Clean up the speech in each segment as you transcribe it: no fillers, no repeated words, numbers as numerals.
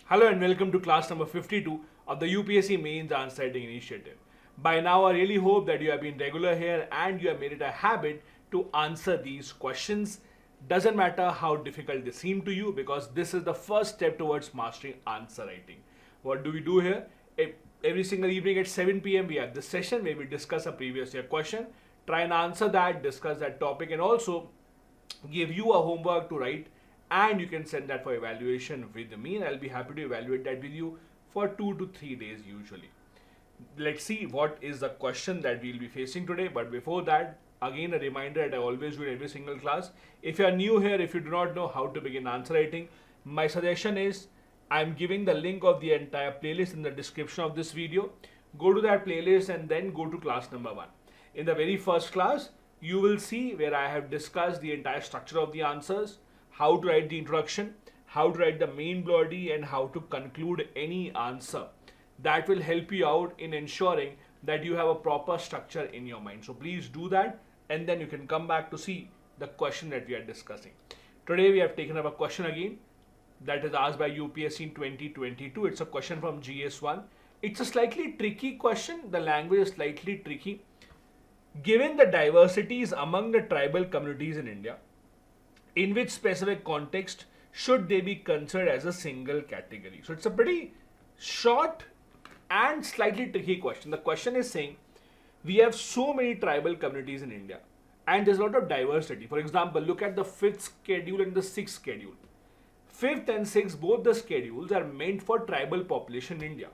Hello and welcome to class number 52 of the UPSC Mains Answer Writing Initiative. By now, I really hope that you have been regular here and you have made it a habit to answer these questions. Doesn't matter how difficult they seem to you because this is the first step towards mastering answer writing. What do we do here? Every single evening at 7 p.m. we have this session where we discuss a previous year question, try and answer that, discuss that topic, and also give you a homework to write, and you can send that for evaluation with me, and I'll be happy to evaluate that with you for 2 to 3 days usually. Let's see what is the question that we'll be facing today. But before that, again a reminder that I always do in every single class. If you are new here, if you do not know how to begin answer writing, my suggestion is I'm giving the link of the entire playlist in the description of this video. Go to that playlist and then go to class number 1. In the very first class, you will see where I have discussed the entire structure of the answers, how to write the introduction, how to write the main body, and how to conclude any answer. That will help you out in ensuring that you have a proper structure in your mind. So please do that, and then you can come back to see the question that we are discussing. Today we have taken up a question again that is asked by UPSC in 2022. It's a question from GS1. It's a slightly tricky question. The language is slightly tricky. Given the diversities among the tribal communities in India, in which specific context should they be considered as a single category? So it's a pretty short and slightly tricky question. The question is saying we have so many tribal communities in India and there's a lot of diversity. For example, look at the 5th schedule and the 6th schedule. 5th and 6th, both the schedules are meant for tribal population in India.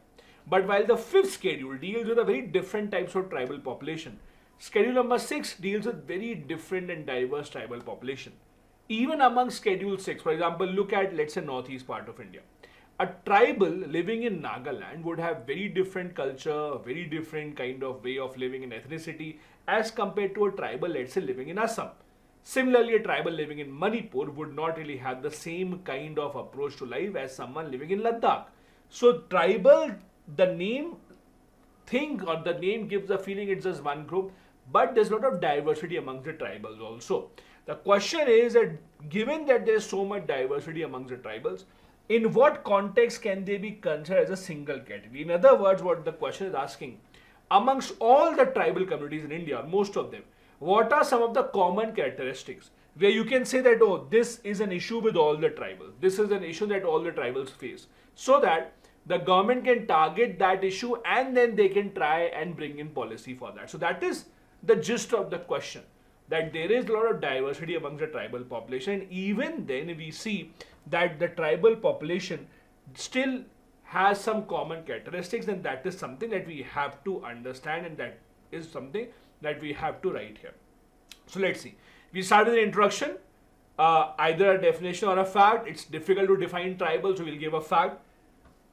But while the 5th schedule deals with a very different types of tribal population, schedule number 6 deals with very different and diverse tribal population. Even among schedule 6, for example, look at, let's say, northeast part of India. A tribal living in Nagaland would have very different culture, very different kind of way of living and ethnicity as compared to a tribal, let's say, living in Assam. Similarly, a tribal living in Manipur would not really have the same kind of approach to life as someone living in Ladakh. So tribal, the name gives the feeling it's just one group, but there's a lot of diversity amongst the tribals also. The question is that given that there is so much diversity amongst the tribals, in what context can they be considered as a single category? In other words, what the question is asking, amongst all the tribal communities in India, most of them, what are some of the common characteristics where you can say that, oh, this is an issue with all the tribals, this is an issue that all the tribals face, so that the government can target that issue and then they can try and bring in policy for that. So that is the gist of the question, that there is a lot of diversity amongst the tribal population. Even then we see that the tribal population still has some common characteristics, and that is something that we have to understand, and that is something that we have to write here. So let's see. We start with an introduction, either a definition or a fact. It's difficult to define tribal, so we'll give a fact.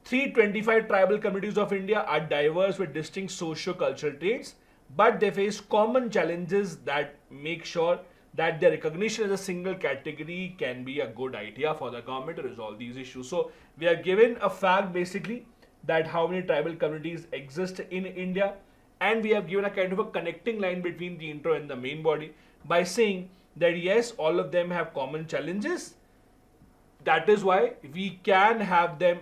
325 tribal communities of India are diverse with distinct socio-cultural traits, but they face common challenges that make sure that their recognition as a single category can be a good idea for the government to resolve these issues. So we are given a fact basically that how many tribal communities exist in India, and we have given a kind of a connecting line between the intro and the main body by saying that yes, all of them have common challenges. That is why we can have them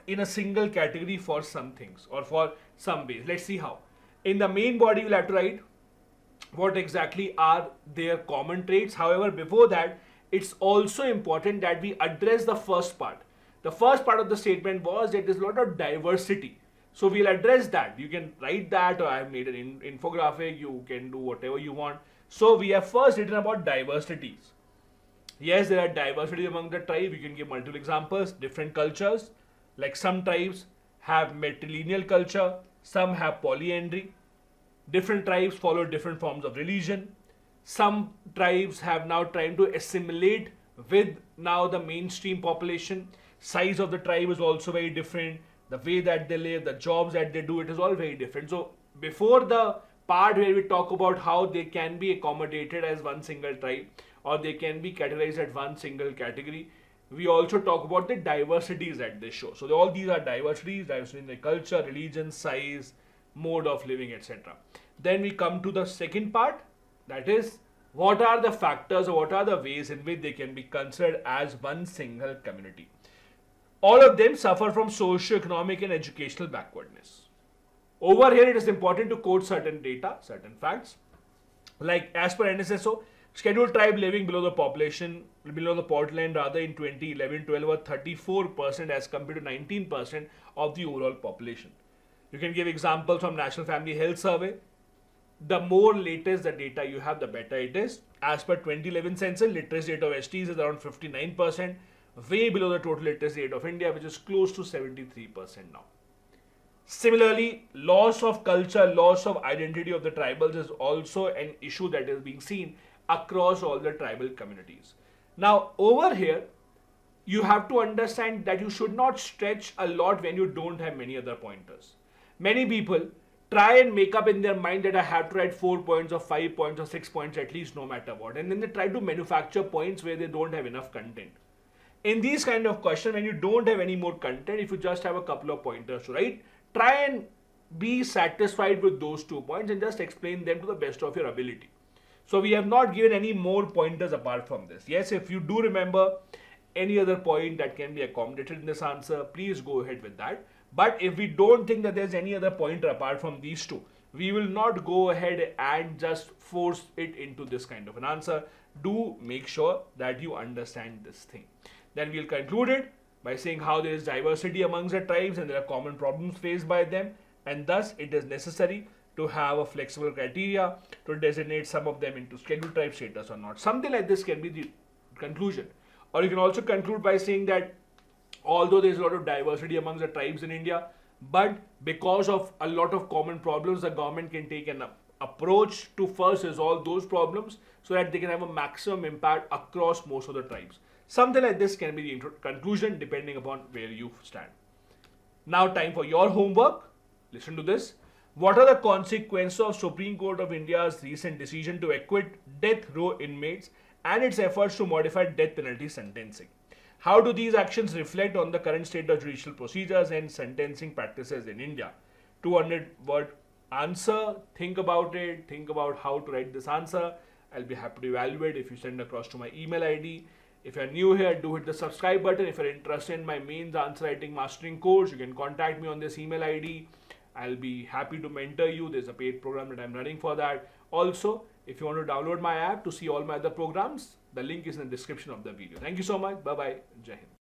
in a single category for some things or for some ways. Let's see how. In the main body, we'll have to write what exactly are their common traits. However, before that, it's also important that we address the first part. The first part of the statement was that there's a lot of diversity. So we'll address that. You can write that, or I've made an infographic. You can do whatever you want. So we have first written about diversities. Yes, there are diversity among the tribe. You can give multiple examples, different cultures. Like some tribes have matrilineal culture, some have polyandry. Different tribes follow different forms of religion. Some tribes have now tried to assimilate with now the mainstream population. Size of the tribe is also very different. The way that they live, the jobs that they do, it is all very different. So before the part where we talk about how they can be accommodated as one single tribe or they can be categorized as one single category, we also talk about the diversities that they show. So all these are diversities in the culture, religion, size, mode of living, etc. Then we come to the second part, that is what are the factors or what are the ways in which they can be considered as one single community. all of them suffer from socio-economic and educational backwardness. Over here, it is important to quote certain data, certain facts. Like as per NSSO, scheduled tribe living below the poverty line rather in 2011-12 were 34% as compared to 19% of the overall population. You can give examples from National Family Health Survey. The more latest the data you have, the better it is. As per 2011 census, literacy rate of STs is around 59%, way below the total literacy rate of India, which is close to 73% now. Similarly, loss of culture, loss of identity of the tribals is also an issue that is being seen across all the tribal communities. Now, over here, you have to understand that you should not stretch a lot when you don't have many other pointers. Many people try and make up in their mind that I have to write 4 points or 5 points or 6 points at least, no matter what. And then they try to manufacture points where they don't have enough content. In these kind of questions, when you don't have any more content, if you just have a couple of pointers to write, try and be satisfied with those 2 points and just explain them to the best of your ability. So we have not given any more pointers apart from this. Yes, if you do remember any other point that can be accommodated in this answer, please go ahead with that. But if we don't think that there's any other pointer apart from these two, we will not go ahead and just force it into this kind of an answer. Do make sure that you understand this thing. Then we'll conclude it by saying how there is diversity amongst the tribes and there are common problems faced by them, and thus it is necessary to have a flexible criteria to designate some of them into scheduled tribe status or not. Something like this can be the conclusion. Or you can also conclude by saying that although there is a lot of diversity amongst the tribes in India, but because of a lot of common problems, the government can take an approach to first resolve those problems so that they can have a maximum impact across most of the tribes. Something like this can be the conclusion depending upon where you stand. Now time for your homework. Listen to this. What are the consequences of Supreme Court of India's recent decision to acquit death row inmates and its efforts to modify death penalty sentencing? How do these actions reflect on the current state of judicial procedures and sentencing practices in India? 200-word answer. Think about it. Think about how to write this answer. I'll be happy to evaluate if you send across to my email ID. If you're new here, do hit the subscribe button. If you're interested in my mains answer writing mastering course, you can contact me on this email ID. I'll be happy to mentor you. There's a paid program that I'm running for that. Also, if you want to download my app to see all my other programs, the link is in the description of the video. Thank you so much. Bye-bye. Jai Hind.